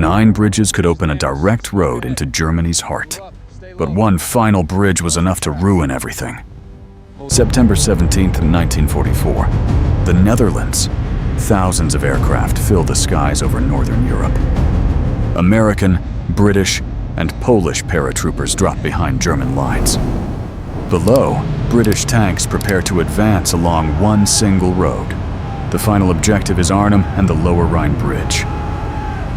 9 bridges could open a direct road into Germany's heart. But one final bridge was enough to ruin everything. September 17, 1944, the Netherlands. Thousands of aircraft fill the skies over northern Europe. American, British, and Polish paratroopers drop behind German lines. Below, British tanks prepare to advance along one single road. The final objective is Arnhem and the Lower Rhine Bridge.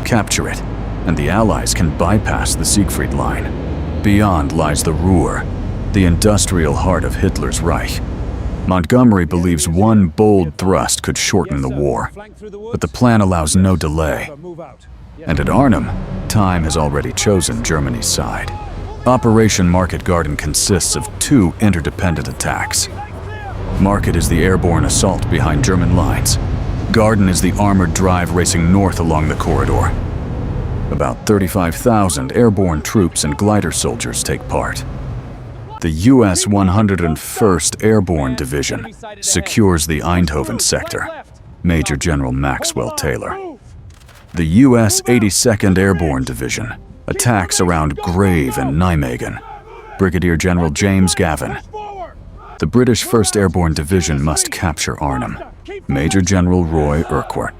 Capture it, and the Allies can bypass the Siegfried Line. Beyond lies the Ruhr, the industrial heart of Hitler's Reich. Montgomery believes one bold thrust could shorten the war, but the plan allows no delay. And at Arnhem, time has already chosen Germany's side. Operation Market Garden consists of 2 interdependent attacks. Market is the airborne assault behind German lines. Garden is the armored drive racing north along the corridor. About 35,000 airborne troops and glider soldiers take part. The U.S. 101st Airborne Division secures the Eindhoven sector. Major General Maxwell Taylor. The U.S. 82nd Airborne Division attacks around Grave and Nijmegen. Brigadier General James Gavin. The British 1st Airborne Division must capture Arnhem. Major General Roy Urquhart.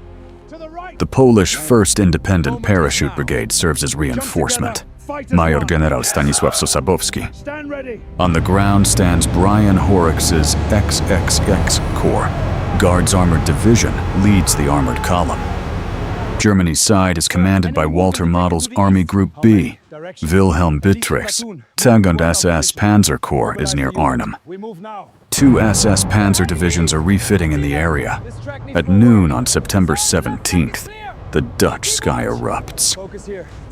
The Polish 1st Independent Parachute Brigade serves as reinforcement. Major General Stanisław Sosabowski. On the ground stands Brian Horrocks's XXX Corps. Guards Armored Division leads the armored column. Germany's side is commanded by Walter Model's Army Group B. Wilhelm Bittrich's Tag und SS Panzer Corps is near Arnhem. 2 SS Panzer divisions are refitting in the area. At noon on September 17th, the Dutch sky erupts.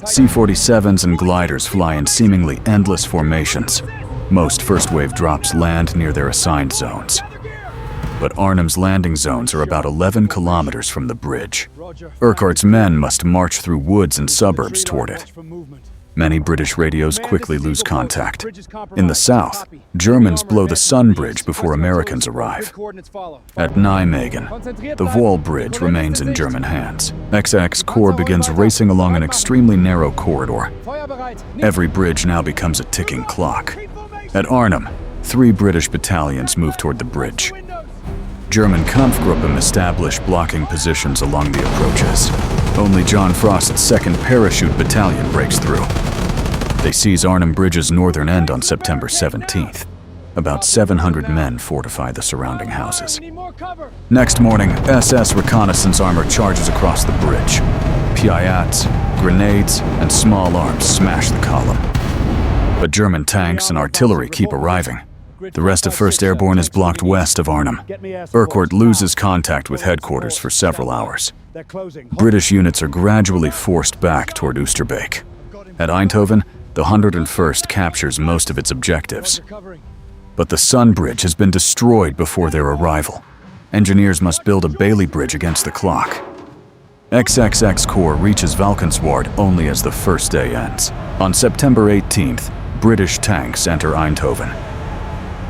C-47s and gliders fly in seemingly endless formations. Most first-wave drops land near their assigned zones. But Arnhem's landing zones are about 11 kilometers from the bridge. Urquhart's men must march through woods and suburbs toward it. Many British radios quickly lose contact. In the south, Germans blow the Sun Bridge before Americans arrive. At Nijmegen, the Wall Bridge remains in German hands. XX Corps begins racing along an extremely narrow corridor. Every bridge now becomes a ticking clock. At Arnhem, 3 British battalions move toward the bridge. German Kampfgruppen establish blocking positions along the approaches. Only John Frost's 2nd Parachute Battalion breaks through. They seize Arnhem Bridge's northern end on September 17th. About 700 men fortify the surrounding houses. Next morning, SS reconnaissance armor charges across the bridge. Piats, grenades, and small arms smash the column. But German tanks and artillery keep arriving. The rest of 1st Airborne is blocked west of Arnhem. Urquhart loses contact with headquarters for several hours. British units are gradually forced back toward Oosterbeek. At Eindhoven, the 101st captures most of its objectives. But the Sun Bridge has been destroyed before their arrival. Engineers must build a Bailey Bridge against the clock. XXX Corps reaches Valkenswaard only as the first day ends. On September 18th, British tanks enter Eindhoven.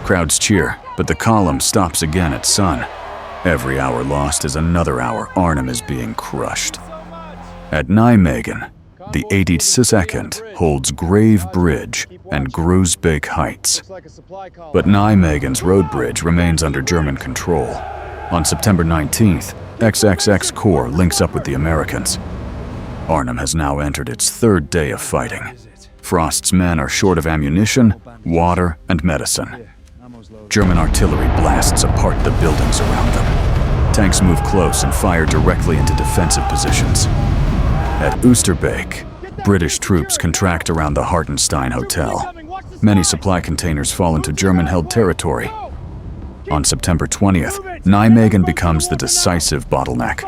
Crowds cheer, but the column stops again at Sun. Every hour lost is another hour Arnhem is being crushed. At Nijmegen, the 82nd holds Grave Bridge and Groesbeek Heights. But Nijmegen's road bridge remains under German control. On September 19th, XXX Corps links up with the Americans. Arnhem has now entered its 3rd day of fighting. Frost's men are short of ammunition, water, and medicine. German artillery blasts apart the buildings around them. Tanks move close and fire directly into defensive positions. At Oosterbeek, British troops contract around the Hartenstein Hotel. Many supply containers fall into German-held territory. On September 20th, Nijmegen becomes the decisive bottleneck.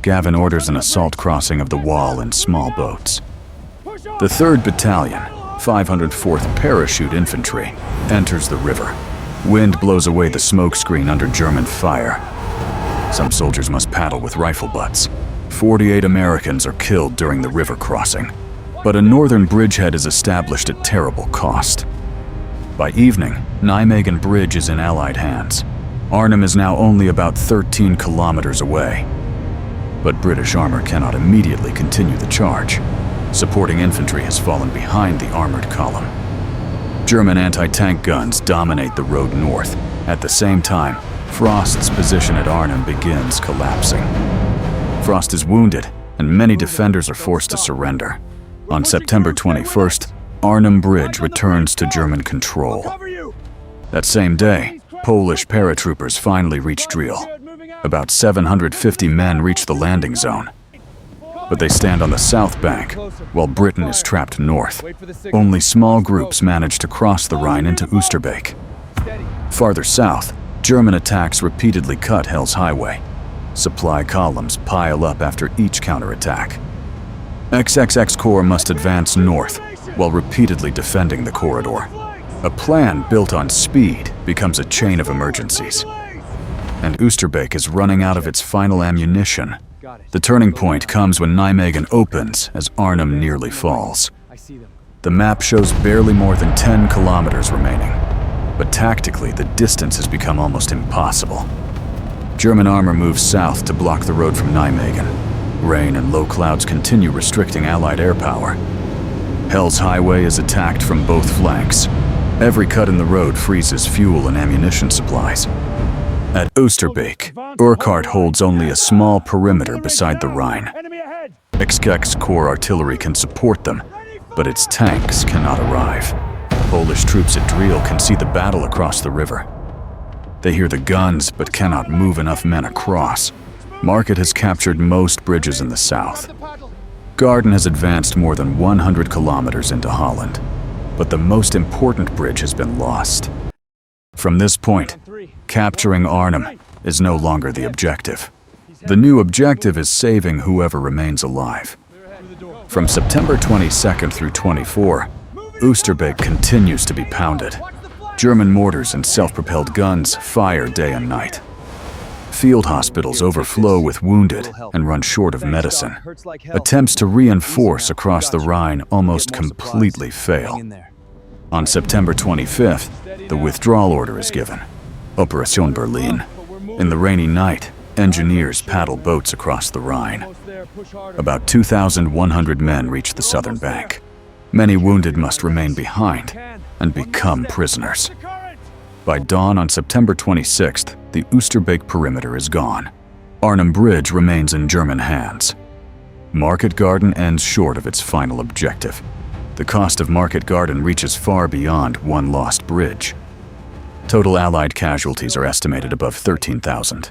Gavin orders an assault crossing of the wall in small boats. The 3rd Battalion, 504th Parachute Infantry, enters the river. Wind blows away the smoke screen under German fire. Some soldiers must paddle with rifle butts. 48 Americans are killed during the river crossing. But a northern bridgehead is established at terrible cost. By evening, Nijmegen Bridge is in Allied hands. Arnhem is now only about 13 kilometers away. But British armor cannot immediately continue the charge. Supporting infantry has fallen behind the armored column. German anti-tank guns dominate the road north. At the same time, Frost's position at Arnhem begins collapsing. Frost is wounded, and many defenders are forced to surrender. On September 21st, Arnhem Bridge returns to German control. That same day, Polish paratroopers finally reach Driel. About 750 men reach the landing zone. But they stand on the south bank, while Britain is trapped north. Only small groups manage to cross the Rhine into Oosterbeek. Farther south, German attacks repeatedly cut Hell's Highway. Supply columns pile up after each counterattack. XXX Corps must advance north, while repeatedly defending the corridor. A plan built on speed becomes a chain of emergencies. And Oosterbeek is running out of its final ammunition. The turning point comes when Nijmegen opens as Arnhem nearly falls. The map shows barely more than 10 kilometers remaining, but tactically the distance has become almost impossible. German armor moves south to block the road from Nijmegen. Rain and low clouds continue restricting Allied air power. Hell's Highway is attacked from both flanks. Every cut in the road freezes fuel and ammunition supplies. At Oosterbeek, Urquhart holds only a small perimeter beside the Rhine. XX Corps artillery can support them, but its tanks cannot arrive. Polish troops at Driel can see the battle across the river. They hear the guns, but cannot move enough men across. Market has captured most bridges in the south. Garden has advanced more than 100 kilometers into Holland, but the most important bridge has been lost. From this point, capturing Arnhem is no longer the objective. The new objective is saving whoever remains alive. From September 22nd through 24, Oosterbeek continues to be pounded. German mortars and self-propelled guns fire day and night. Field hospitals overflow with wounded and run short of medicine. Attempts to reinforce across the Rhine almost completely fail. On September 25th, the withdrawal order is given. Operation Berlin. In the rainy night, engineers paddle boats across the Rhine. About 2,100 men reach the southern bank. Many wounded must remain behind and become prisoners. By dawn on September 26th, the Oosterbeek perimeter is gone. Arnhem Bridge remains in German hands. Market Garden ends short of its final objective. The cost of Market Garden reaches far beyond one lost bridge. Total Allied casualties are estimated above 13,000.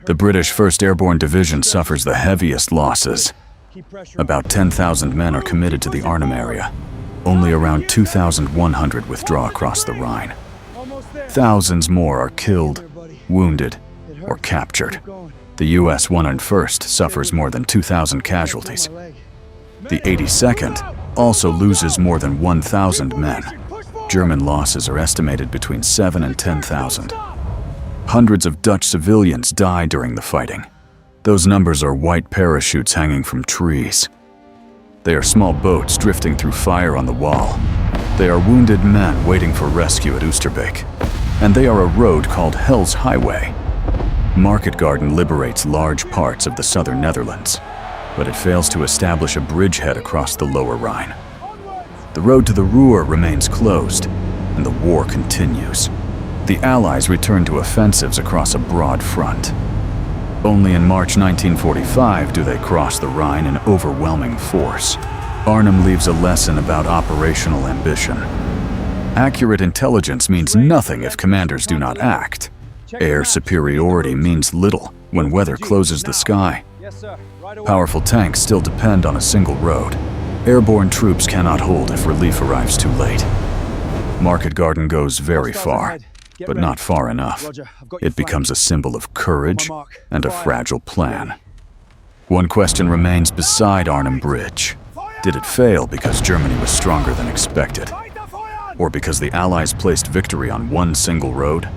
The British 1st Airborne Division suffers the heaviest losses. About 10,000 men are committed to the Arnhem area. Only around 2,100 withdraw across the Rhine. Thousands more are killed, wounded, or captured. The US 101st suffers more than 2,000 casualties. The 82nd also loses more than 1,000 men. German losses are estimated between 7 and 10,000. Hundreds of Dutch civilians die during the fighting. Those numbers are white parachutes hanging from trees. They are small boats drifting through fire on the wall. They are wounded men waiting for rescue at Oosterbeek. And they are a road called Hell's Highway. Market Garden liberates large parts of the southern Netherlands, but it fails to establish a bridgehead across the lower Rhine. The road to the Ruhr remains closed, and the war continues. The Allies return to offensives across a broad front. Only in March 1945 do they cross the Rhine in overwhelming force. Arnhem leaves a lesson about operational ambition. Accurate intelligence means nothing if commanders do not act. Air superiority means little when weather closes the sky. Powerful tanks still depend on a single road. Airborne troops cannot hold if relief arrives too late. Market Garden goes very far, but not far enough. It becomes a symbol of courage and a fragile plan. One question remains beside Arnhem Bridge. Did it fail because Germany was stronger than expected? Or because the Allies placed victory on one single road?